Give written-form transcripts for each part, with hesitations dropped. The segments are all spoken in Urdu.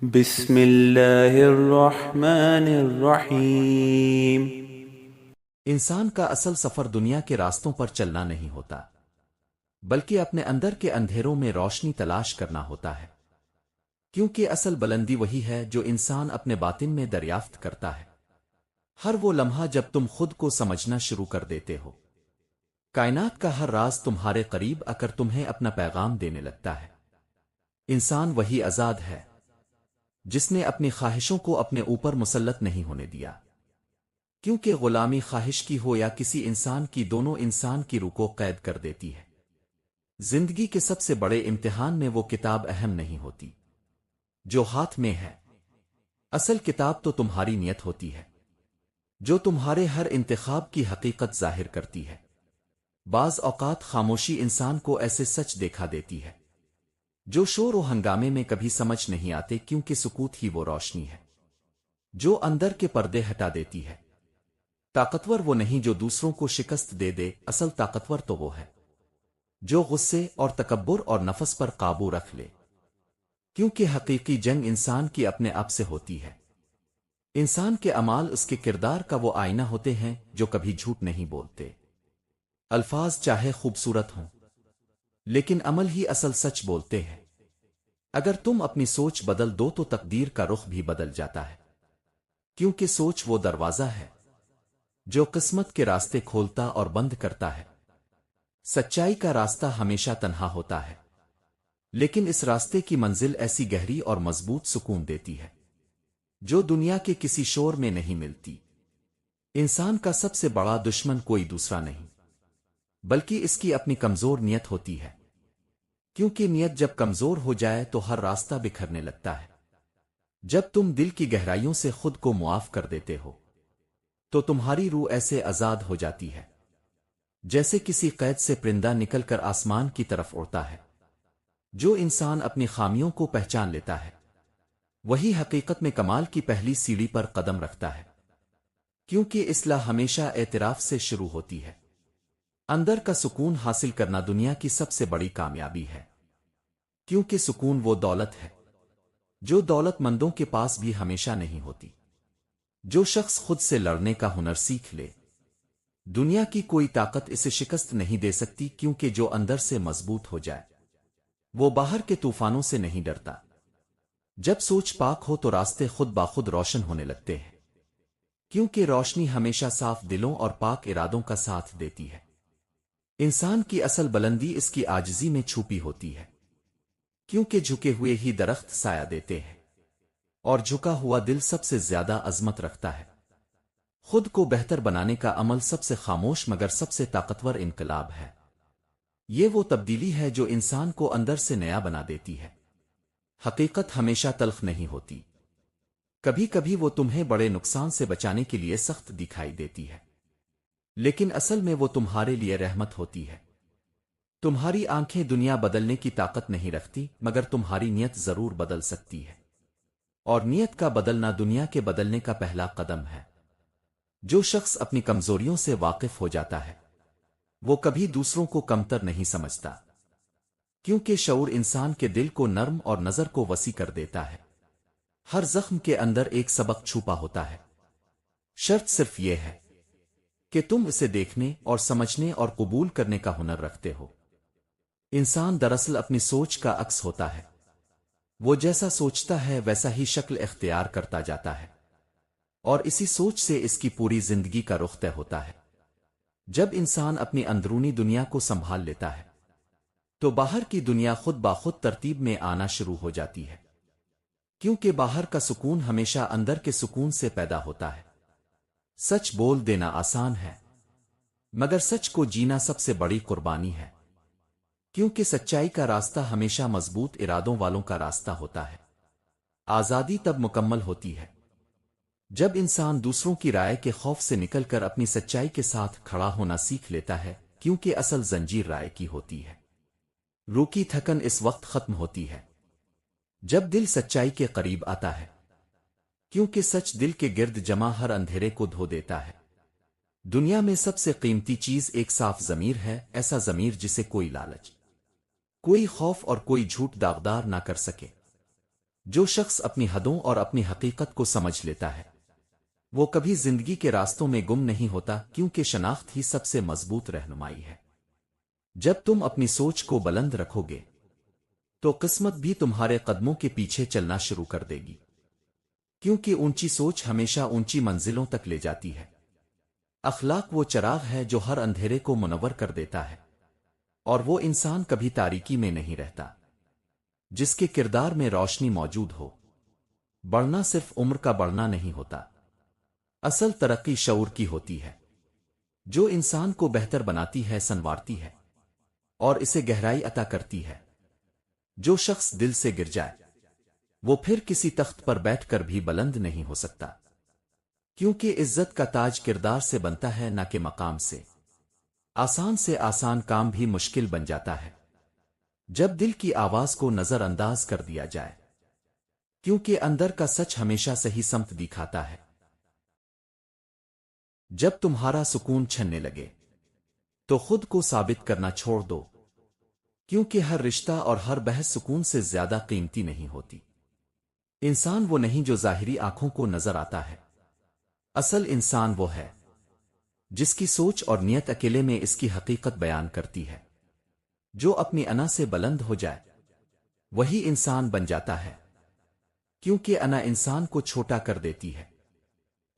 بسم اللہ الرحمن الرحیم۔ انسان کا اصل سفر دنیا کے راستوں پر چلنا نہیں ہوتا، بلکہ اپنے اندر کے اندھیروں میں روشنی تلاش کرنا ہوتا ہے، کیونکہ اصل بلندی وہی ہے جو انسان اپنے باطن میں دریافت کرتا ہے۔ ہر وہ لمحہ جب تم خود کو سمجھنا شروع کر دیتے ہو، کائنات کا ہر راز تمہارے قریب آ کر تمہیں اپنا پیغام دینے لگتا ہے۔ انسان وہی آزاد ہے جس نے اپنی خواہشوں کو اپنے اوپر مسلط نہیں ہونے دیا، کیونکہ غلامی خواہش کی ہو یا کسی انسان کی، دونوں انسان کی روح کو قید کر دیتی ہے۔ زندگی کے سب سے بڑے امتحان میں وہ کتاب اہم نہیں ہوتی جو ہاتھ میں ہے، اصل کتاب تو تمہاری نیت ہوتی ہے، جو تمہارے ہر انتخاب کی حقیقت ظاہر کرتی ہے۔ بعض اوقات خاموشی انسان کو ایسے سچ دیکھا دیتی ہے جو شور و ہنگامے میں کبھی سمجھ نہیں آتے، کیونکہ سکوت ہی وہ روشنی ہے جو اندر کے پردے ہٹا دیتی ہے۔ طاقتور وہ نہیں جو دوسروں کو شکست دے دے، اصل طاقتور تو وہ ہے جو غصے اور تکبر اور نفس پر قابو رکھ لے، کیونکہ حقیقی جنگ انسان کی اپنے آپ سے ہوتی ہے۔ انسان کے اعمال اس کے کردار کا وہ آئینہ ہوتے ہیں جو کبھی جھوٹ نہیں بولتے۔ الفاظ چاہے خوبصورت ہوں، لیکن عمل ہی اصل سچ بولتے ہیں۔ اگر تم اپنی سوچ بدل دو تو تقدیر کا رخ بھی بدل جاتا ہے، کیونکہ سوچ وہ دروازہ ہے جو قسمت کے راستے کھولتا اور بند کرتا ہے۔ سچائی کا راستہ ہمیشہ تنہا ہوتا ہے، لیکن اس راستے کی منزل ایسی گہری اور مضبوط سکون دیتی ہے جو دنیا کے کسی شور میں نہیں ملتی۔ انسان کا سب سے بڑا دشمن کوئی دوسرا نہیں، بلکہ اس کی اپنی کمزور نیت ہوتی ہے، کیونکہ نیت جب کمزور ہو جائے تو ہر راستہ بکھرنے لگتا ہے۔ جب تم دل کی گہرائیوں سے خود کو معاف کر دیتے ہو تو تمہاری روح ایسے آزاد ہو جاتی ہے جیسے کسی قید سے پرندہ نکل کر آسمان کی طرف اڑتا ہے۔ جو انسان اپنی خامیوں کو پہچان لیتا ہے وہی حقیقت میں کمال کی پہلی سیڑھی پر قدم رکھتا ہے، کیونکہ اصلاح ہمیشہ اعتراف سے شروع ہوتی ہے۔ اندر کا سکون حاصل کرنا دنیا کی سب سے بڑی کامیابی ہے، کیونکہ سکون وہ دولت ہے جو دولت مندوں کے پاس بھی ہمیشہ نہیں ہوتی۔ جو شخص خود سے لڑنے کا ہنر سیکھ لے، دنیا کی کوئی طاقت اسے شکست نہیں دے سکتی، کیونکہ جو اندر سے مضبوط ہو جائے وہ باہر کے طوفانوں سے نہیں ڈرتا۔ جب سوچ پاک ہو تو راستے خود بخود روشن ہونے لگتے ہیں، کیونکہ روشنی ہمیشہ صاف دلوں اور پاک ارادوں کا ساتھ دیتی ہے۔ انسان کی اصل بلندی اس کی عاجزی میں چھپی ہوتی ہے، کیونکہ جھکے ہوئے ہی درخت سایہ دیتے ہیں، اور جھکا ہوا دل سب سے زیادہ عظمت رکھتا ہے۔ خود کو بہتر بنانے کا عمل سب سے خاموش مگر سب سے طاقتور انقلاب ہے۔ یہ وہ تبدیلی ہے جو انسان کو اندر سے نیا بنا دیتی ہے۔ حقیقت ہمیشہ تلخ نہیں ہوتی، کبھی کبھی وہ تمہیں بڑے نقصان سے بچانے کے لیے سخت دکھائی دیتی ہے، لیکن اصل میں وہ تمہارے لیے رحمت ہوتی ہے۔ تمہاری آنکھیں دنیا بدلنے کی طاقت نہیں رکھتی، مگر تمہاری نیت ضرور بدل سکتی ہے، اور نیت کا بدلنا دنیا کے بدلنے کا پہلا قدم ہے۔ جو شخص اپنی کمزوریوں سے واقف ہو جاتا ہے وہ کبھی دوسروں کو کمتر نہیں سمجھتا، کیونکہ شعور انسان کے دل کو نرم اور نظر کو وسیع کر دیتا ہے۔ ہر زخم کے اندر ایک سبق چھپا ہوتا ہے، شرط صرف یہ ہے کہ تم اسے دیکھنے اور سمجھنے اور قبول کرنے کا ہنر رکھتے ہو۔ انسان دراصل اپنی سوچ کا عکس ہوتا ہے، وہ جیسا سوچتا ہے ویسا ہی شکل اختیار کرتا جاتا ہے، اور اسی سوچ سے اس کی پوری زندگی کا رخ طے ہوتا ہے۔ جب انسان اپنی اندرونی دنیا کو سنبھال لیتا ہے تو باہر کی دنیا خود بخود ترتیب میں آنا شروع ہو جاتی ہے، کیونکہ باہر کا سکون ہمیشہ اندر کے سکون سے پیدا ہوتا ہے۔ سچ بول دینا آسان ہے، مگر سچ کو جینا سب سے بڑی قربانی ہے، کیونکہ سچائی کا راستہ ہمیشہ مضبوط ارادوں والوں کا راستہ ہوتا ہے۔ آزادی تب مکمل ہوتی ہے جب انسان دوسروں کی رائے کے خوف سے نکل کر اپنی سچائی کے ساتھ کھڑا ہونا سیکھ لیتا ہے، کیونکہ اصل زنجیر رائے کی ہوتی ہے۔ روح کی تھکن اس وقت ختم ہوتی ہے جب دل سچائی کے قریب آتا ہے، کیونکہ سچ دل کے گرد جمع ہر اندھیرے کو دھو دیتا ہے۔ دنیا میں سب سے قیمتی چیز ایک صاف ضمیر ہے، ایسا ضمیر جسے کوئی لالچ، کوئی خوف اور کوئی جھوٹ داغدار نہ کر سکے۔ جو شخص اپنی حدوں اور اپنی حقیقت کو سمجھ لیتا ہے وہ کبھی زندگی کے راستوں میں گم نہیں ہوتا، کیونکہ شناخت ہی سب سے مضبوط رہنمائی ہے۔ جب تم اپنی سوچ کو بلند رکھو گے تو قسمت بھی تمہارے قدموں کے پیچھے چلنا شروع کر دے گی، کیونکہ اونچی سوچ ہمیشہ اونچی منزلوں تک لے جاتی ہے۔ اخلاق وہ چراغ ہے جو ہر اندھیرے کو منور کر دیتا ہے، اور وہ انسان کبھی تاریکی میں نہیں رہتا جس کے کردار میں روشنی موجود ہو۔ بڑھنا صرف عمر کا بڑھنا نہیں ہوتا، اصل ترقی شعور کی ہوتی ہے، جو انسان کو بہتر بناتی ہے، سنوارتی ہے اور اسے گہرائی عطا کرتی ہے۔ جو شخص دل سے گر جائے وہ پھر کسی تخت پر بیٹھ کر بھی بلند نہیں ہو سکتا، کیونکہ عزت کا تاج کردار سے بنتا ہے، نہ کہ مقام سے۔ سے آسان کام بھی مشکل بن جاتا ہے جب دل کی آواز کو نظر انداز کر دیا جائے، کیونکہ اندر کا سچ ہمیشہ صحیح سمت دکھاتا ہے۔ جب تمہارا سکون چھننے لگے تو خود کو ثابت کرنا چھوڑ دو، کیونکہ ہر رشتہ اور ہر بحث سکون سے زیادہ قیمتی نہیں ہوتی۔ انسان وہ نہیں جو ظاہری آنکھوں کو نظر آتا ہے، اصل انسان وہ ہے جس کی سوچ اور نیت اکیلے میں اس کی حقیقت بیان کرتی ہے۔ جو اپنی انا سے بلند ہو جائے وہی انسان بن جاتا ہے، کیونکہ انا انسان کو چھوٹا کر دیتی ہے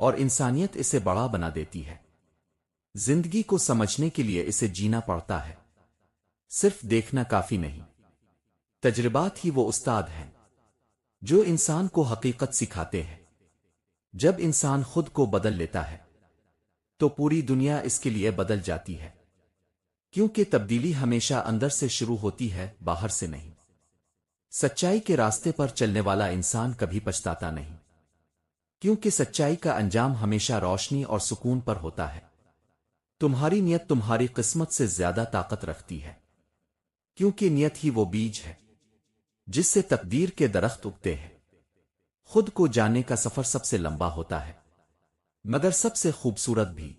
اور انسانیت اسے بڑا بنا دیتی ہے۔ زندگی کو سمجھنے کے لیے اسے جینا پڑتا ہے، صرف دیکھنا کافی نہیں۔ تجربات ہی وہ استاد ہیں جو انسان کو حقیقت سکھاتے ہیں۔ جب انسان خود کو بدل لیتا ہے تو پوری دنیا اس کے لیے بدل جاتی ہے، کیونکہ تبدیلی ہمیشہ اندر سے شروع ہوتی ہے، باہر سے نہیں۔ سچائی کے راستے پر چلنے والا انسان کبھی پچھتاتا نہیں، کیونکہ سچائی کا انجام ہمیشہ روشنی اور سکون پر ہوتا ہے۔ تمہاری نیت تمہاری قسمت سے زیادہ طاقت رکھتی ہے، کیونکہ نیت ہی وہ بیج ہے جس سے تقدیر کے درخت اگتے ہیں۔ خود کو جاننے کا سفر سب سے لمبا ہوتا ہے مگر سب سے خوبصورت بھی،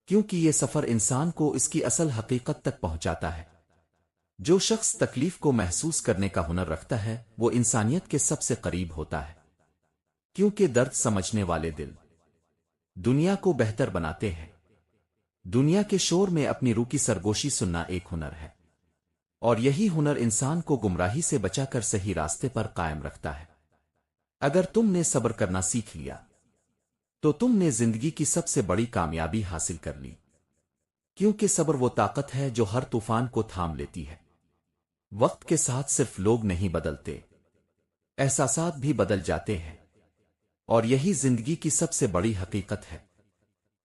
کیونکہ یہ سفر انسان کو اس کی اصل حقیقت تک پہنچاتا ہے۔ جو شخص تکلیف کو محسوس کرنے کا ہنر رکھتا ہے وہ انسانیت کے سب سے قریب ہوتا ہے، کیونکہ درد سمجھنے والے دل دنیا کو بہتر بناتے ہیں۔ دنیا کے شور میں اپنی روح کی سرگوشی سننا ایک ہنر ہے، اور یہی ہنر انسان کو گمراہی سے بچا کر صحیح راستے پر قائم رکھتا ہے۔ اگر تم نے صبر کرنا سیکھ لیا تو تم نے زندگی کی سب سے بڑی کامیابی حاصل کر لی، کیونکہ صبر وہ طاقت ہے جو ہر طوفان کو تھام لیتی ہے۔ وقت کے ساتھ صرف لوگ نہیں بدلتے، احساسات بھی بدل جاتے ہیں، اور یہی زندگی کی سب سے بڑی حقیقت ہے۔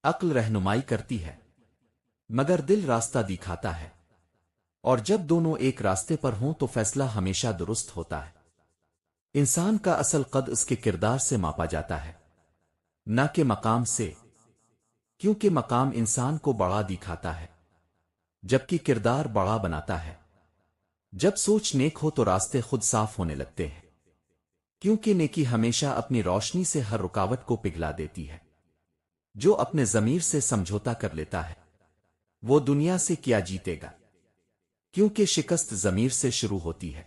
عقل رہنمائی کرتی ہے مگر دل راستہ دکھاتا ہے، اور جب دونوں ایک راستے پر ہوں تو فیصلہ ہمیشہ درست ہوتا ہے۔ انسان کا اصل قد اس کے کردار سے ماپا جاتا ہے، نہ کہ مقام سے، کیونکہ مقام انسان کو بڑا دکھاتا ہے جبکہ کردار بڑا بناتا ہے۔ جب سوچ نیک ہو تو راستے خود صاف ہونے لگتے ہیں، کیونکہ نیکی ہمیشہ اپنی روشنی سے ہر رکاوٹ کو پگھلا دیتی ہے۔ جو اپنے ضمیر سے سمجھوتا کر لیتا ہے وہ دنیا سے کیا جیتے گا، کیونکہ شکست ضمیر سے شروع ہوتی ہے۔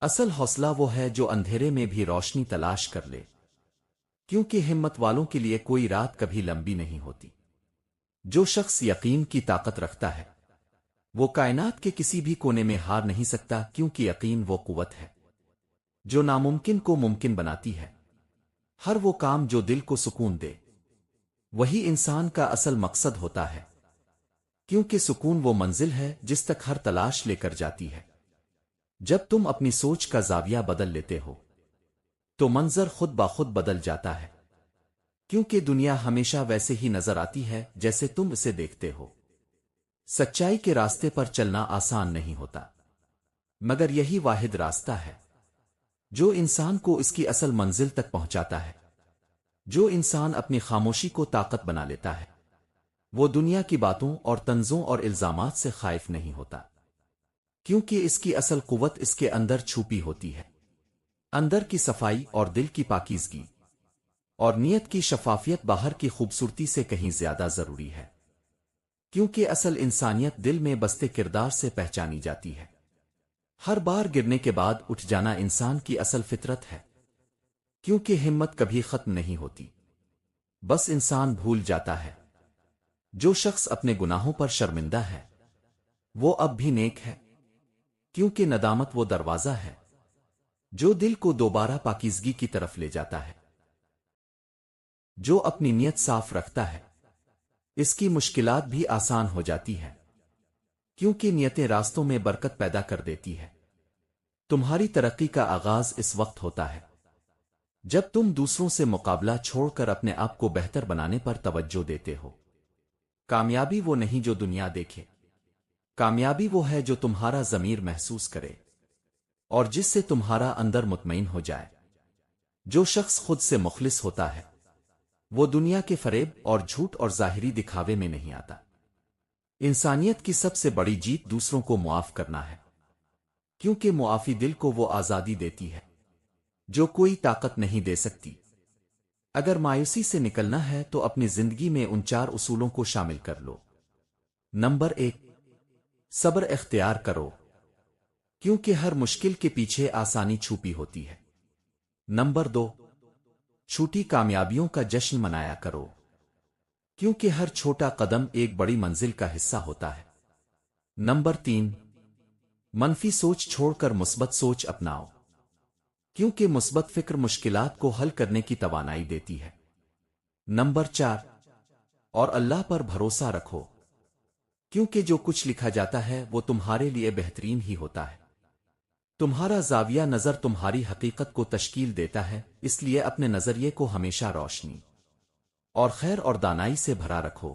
اصل حوصلہ وہ ہے جو اندھیرے میں بھی روشنی تلاش کر لے، کیونکہ ہمت والوں کے لیے کوئی رات کبھی لمبی نہیں ہوتی۔ جو شخص یقین کی طاقت رکھتا ہے وہ کائنات کے کسی بھی کونے میں ہار نہیں سکتا، کیونکہ یقین وہ قوت ہے جو ناممکن کو ممکن بناتی ہے۔ ہر وہ کام جو دل کو سکون دے وہی انسان کا اصل مقصد ہوتا ہے، کیونکہ سکون وہ منزل ہے جس تک ہر تلاش لے کر جاتی ہے۔ جب تم اپنی سوچ کا زاویہ بدل لیتے ہو تو منظر خود بخود بدل جاتا ہے، کیونکہ دنیا ہمیشہ ویسے ہی نظر آتی ہے جیسے تم اسے دیکھتے ہو۔ سچائی کے راستے پر چلنا آسان نہیں ہوتا، مگر یہی واحد راستہ ہے جو انسان کو اس کی اصل منزل تک پہنچاتا ہے۔ جو انسان اپنی خاموشی کو طاقت بنا لیتا ہے وہ دنیا کی باتوں اور طنزوں اور الزامات سے خائف نہیں ہوتا، کیونکہ اس کی اصل قوت اس کے اندر چھپی ہوتی ہے۔ اندر کی صفائی اور دل کی پاکیزگی اور نیت کی شفافیت باہر کی خوبصورتی سے کہیں زیادہ ضروری ہے، کیونکہ اصل انسانیت دل میں بستے کردار سے پہچانی جاتی ہے۔ ہر بار گرنے کے بعد اٹھ جانا انسان کی اصل فطرت ہے، کیونکہ ہمت کبھی ختم نہیں ہوتی، بس انسان بھول جاتا ہے۔ جو شخص اپنے گناہوں پر شرمندہ ہے وہ اب بھی نیک ہے، کیونکہ ندامت وہ دروازہ ہے جو دل کو دوبارہ پاکیزگی کی طرف لے جاتا ہے۔ جو اپنی نیت صاف رکھتا ہے اس کی مشکلات بھی آسان ہو جاتی ہے، کیونکہ نیتیں راستوں میں برکت پیدا کر دیتی ہے۔ تمہاری ترقی کا آغاز اس وقت ہوتا ہے جب تم دوسروں سے مقابلہ چھوڑ کر اپنے آپ کو بہتر بنانے پر توجہ دیتے ہو۔ کامیابی وہ نہیں جو دنیا دیکھے، کامیابی وہ ہے جو تمہارا ضمیر محسوس کرے اور جس سے تمہارا اندر مطمئن ہو جائے۔ جو شخص خود سے مخلص ہوتا ہے وہ دنیا کے فریب اور جھوٹ اور ظاہری دکھاوے میں نہیں آتا۔ انسانیت کی سب سے بڑی جیت دوسروں کو معاف کرنا ہے، کیونکہ معافی دل کو وہ آزادی دیتی ہے جو کوئی طاقت نہیں دے سکتی۔ اگر مایوسی سے نکلنا ہے تو اپنی زندگی میں ان 4 اصولوں کو شامل کر لو۔ نمبر 1، صبر اختیار کرو، کیونکہ ہر مشکل کے پیچھے آسانی چھپی ہوتی ہے۔ نمبر 2، چھوٹی کامیابیوں کا جشن منایا کرو، کیونکہ ہر چھوٹا قدم ایک بڑی منزل کا حصہ ہوتا ہے۔ نمبر 3، منفی سوچ چھوڑ کر مثبت سوچ اپناؤ، کیونکہ مثبت فکر مشکلات کو حل کرنے کی توانائی دیتی ہے۔ نمبر 4، اور اللہ پر بھروسہ رکھو، کیونکہ جو کچھ لکھا جاتا ہے وہ تمہارے لیے بہترین ہی ہوتا ہے۔ تمہارا زاویہ نظر تمہاری حقیقت کو تشکیل دیتا ہے، اس لیے اپنے نظریے کو ہمیشہ روشنی اور خیر اور دانائی سے بھرا رکھو۔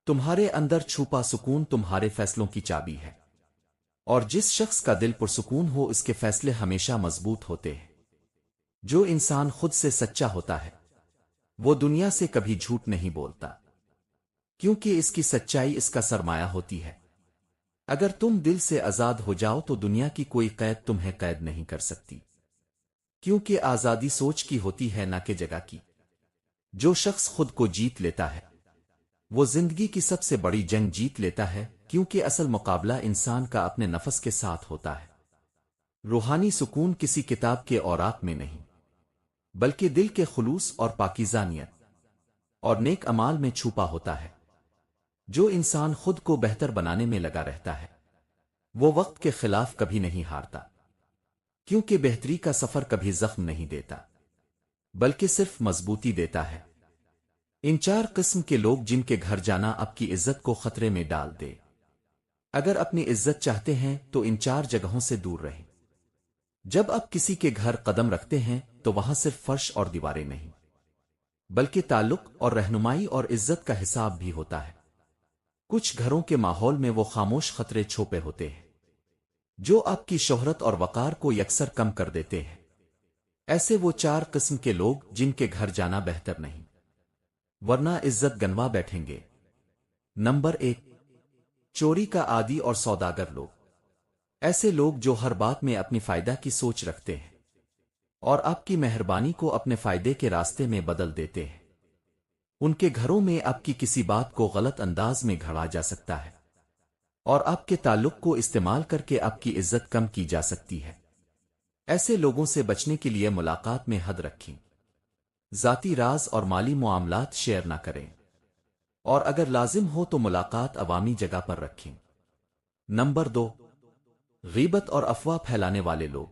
تمہارے اندر چھپا سکون تمہارے فیصلوں کی چابی ہے، اور جس شخص کا دل پرسکون ہو اس کے فیصلے ہمیشہ مضبوط ہوتے ہیں۔ جو انسان خود سے سچا ہوتا ہے وہ دنیا سے کبھی جھوٹ نہیں بولتا، کیونکہ اس کی سچائی اس کا سرمایہ ہوتی ہے۔ اگر تم دل سے آزاد ہو جاؤ تو دنیا کی کوئی قید تمہیں قید نہیں کر سکتی، کیونکہ آزادی سوچ کی ہوتی ہے نہ کہ جگہ کی۔ جو شخص خود کو جیت لیتا ہے وہ زندگی کی سب سے بڑی جنگ جیت لیتا ہے، کیونکہ اصل مقابلہ انسان کا اپنے نفس کے ساتھ ہوتا ہے۔ روحانی سکون کسی کتاب کے اوراق میں نہیں، بلکہ دل کے خلوص اور پاکیزہ نیت اور نیک اعمال میں چھپا ہوتا ہے۔ جو انسان خود کو بہتر بنانے میں لگا رہتا ہے وہ وقت کے خلاف کبھی نہیں ہارتا، کیونکہ بہتری کا سفر کبھی زخم نہیں دیتا بلکہ صرف مضبوطی دیتا ہے۔ ان 4 قسم کے لوگ جن کے گھر جانا آپ کی عزت کو خطرے میں ڈال دے۔ اگر اپنی عزت چاہتے ہیں تو ان 4 جگہوں سے دور رہیں۔ جب آپ کسی کے گھر قدم رکھتے ہیں تو وہاں صرف فرش اور دیواریں نہیں، بلکہ تعلق اور رہنمائی اور عزت کا حساب بھی ہوتا ہے۔ کچھ گھروں کے ماحول میں وہ خاموش خطرے چھپے ہوتے ہیں جو آپ کی شہرت اور وقار کو یکسر کم کر دیتے ہیں۔ ایسے وہ 4 قسم کے لوگ جن کے گھر جانا بہتر نہیں، ورنہ عزت گنوا بیٹھیں گے۔ نمبر 1، چوری کا عادی اور سوداگر لوگ۔ ایسے لوگ جو ہر بات میں اپنی فائدہ کی سوچ رکھتے ہیں اور آپ کی مہربانی کو اپنے فائدے کے راستے میں بدل دیتے ہیں۔ ان کے گھروں میں آپ کی کسی بات کو غلط انداز میں گھڑا جا سکتا ہے اور آپ کے تعلق کو استعمال کر کے آپ کی عزت کم کی جا سکتی ہے۔ ایسے لوگوں سے بچنے کے لیے ملاقات میں حد رکھیں، ذاتی راز اور مالی معاملات شیئر نہ کریں، اور اگر لازم ہو تو ملاقات عوامی جگہ پر رکھیں۔ نمبر 2، غیبت اور افواہ پھیلانے والے لوگ۔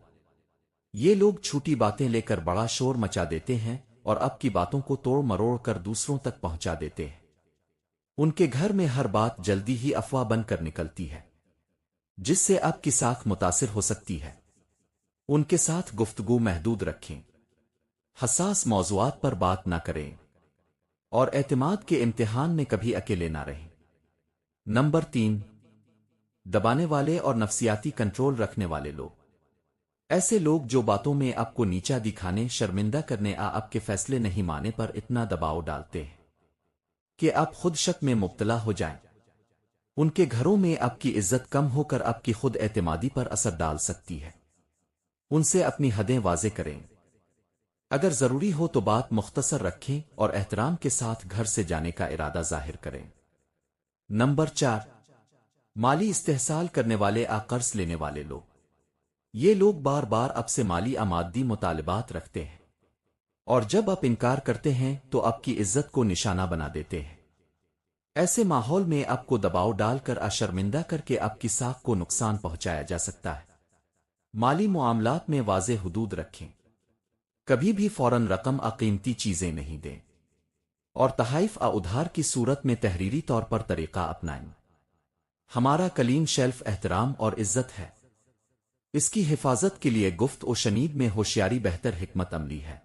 یہ لوگ چھوٹی باتیں لے کر بڑا شور مچا دیتے ہیں اور آپ کی باتوں کو توڑ مروڑ کر دوسروں تک پہنچا دیتے ہیں۔ ان کے گھر میں ہر بات جلدی ہی افواہ بن کر نکلتی ہے، جس سے آپ کی ساکھ متاثر ہو سکتی ہے۔ ان کے ساتھ گفتگو محدود رکھیں، حساس موضوعات پر بات نہ کریں، اور اعتماد کے امتحان میں کبھی اکیلے نہ رہیں۔ نمبر 3، دبانے والے اور نفسیاتی کنٹرول رکھنے والے لوگ۔ ایسے لوگ جو باتوں میں آپ کو نیچا دکھانے، شرمندہ کرنے، آپ کے فیصلے نہیں مانے پر اتنا دباؤ ڈالتے ہیں کہ آپ خود شک میں مبتلا ہو جائیں۔ ان کے گھروں میں آپ کی عزت کم ہو کر آپ کی خود اعتمادی پر اثر ڈال سکتی ہے۔ ان سے اپنی حدیں واضح کریں، اگر ضروری ہو تو بات مختصر رکھیں اور احترام کے ساتھ گھر سے جانے کا ارادہ ظاہر کریں۔ نمبر 4، مالی استحصال کرنے والے، قرض لینے والے لوگ۔ یہ لوگ بار بار اب سے مالی مادی مطالبات رکھتے ہیں، اور جب آپ انکار کرتے ہیں تو آپ کی عزت کو نشانہ بنا دیتے ہیں۔ ایسے ماحول میں آپ کو دباؤ ڈال کر شرمندہ کر کے آپ کی ساکھ کو نقصان پہنچایا جا سکتا ہے۔ مالی معاملات میں واضح حدود رکھیں، کبھی بھی فوراً رقم قیمتی چیزیں نہیں دیں، اور تحائف ادھار کی صورت میں تحریری طور پر طریقہ اپنائیں۔ ہمارا کلین شیلف احترام اور عزت ہے، اس کی حفاظت کے لیے گفت و شنید میں ہوشیاری بہتر حکمت عملی ہے۔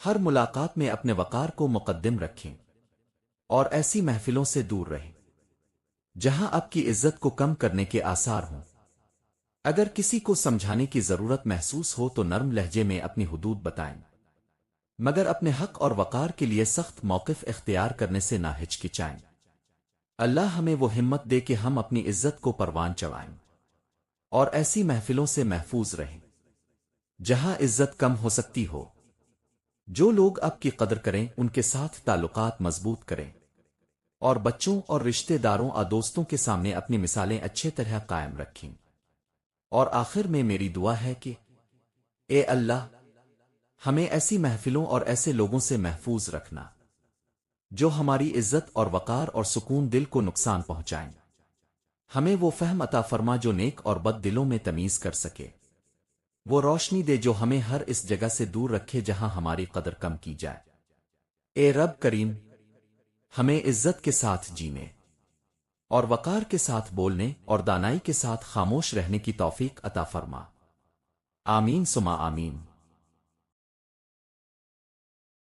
ہر ملاقات میں اپنے وقار کو مقدم رکھیں اور ایسی محفلوں سے دور رہیں جہاں آپ کی عزت کو کم کرنے کے آثار ہوں۔ اگر کسی کو سمجھانے کی ضرورت محسوس ہو تو نرم لہجے میں اپنی حدود بتائیں، مگر اپنے حق اور وقار کے لیے سخت موقف اختیار کرنے سے نہ ہچکچائیں۔ اللہ ہمیں وہ ہمت دے کہ ہم اپنی عزت کو پروان چڑھائیں اور ایسی محفلوں سے محفوظ رہیں جہاں عزت کم ہو سکتی ہو۔ جو لوگ آپ کی قدر کریں ان کے ساتھ تعلقات مضبوط کریں، اور بچوں اور رشتہ داروں اور دوستوں کے سامنے اپنی مثالیں اچھے طرح قائم رکھیں۔ اور آخر میں میری دعا ہے کہ اے اللہ، ہمیں ایسی محفلوں اور ایسے لوگوں سے محفوظ رکھنا جو ہماری عزت اور وقار اور سکون دل کو نقصان پہنچائیں۔ ہمیں وہ فہم عطا فرما جو نیک اور بد دلوں میں تمیز کر سکے، وہ روشنی دے جو ہمیں ہر اس جگہ سے دور رکھے جہاں ہماری قدر کم کی جائے۔ اے رب کریم، ہمیں عزت کے ساتھ جینے اور وقار کے ساتھ بولنے اور دانائی کے ساتھ خاموش رہنے کی توفیق عطا فرما۔ آمین ثم آمین۔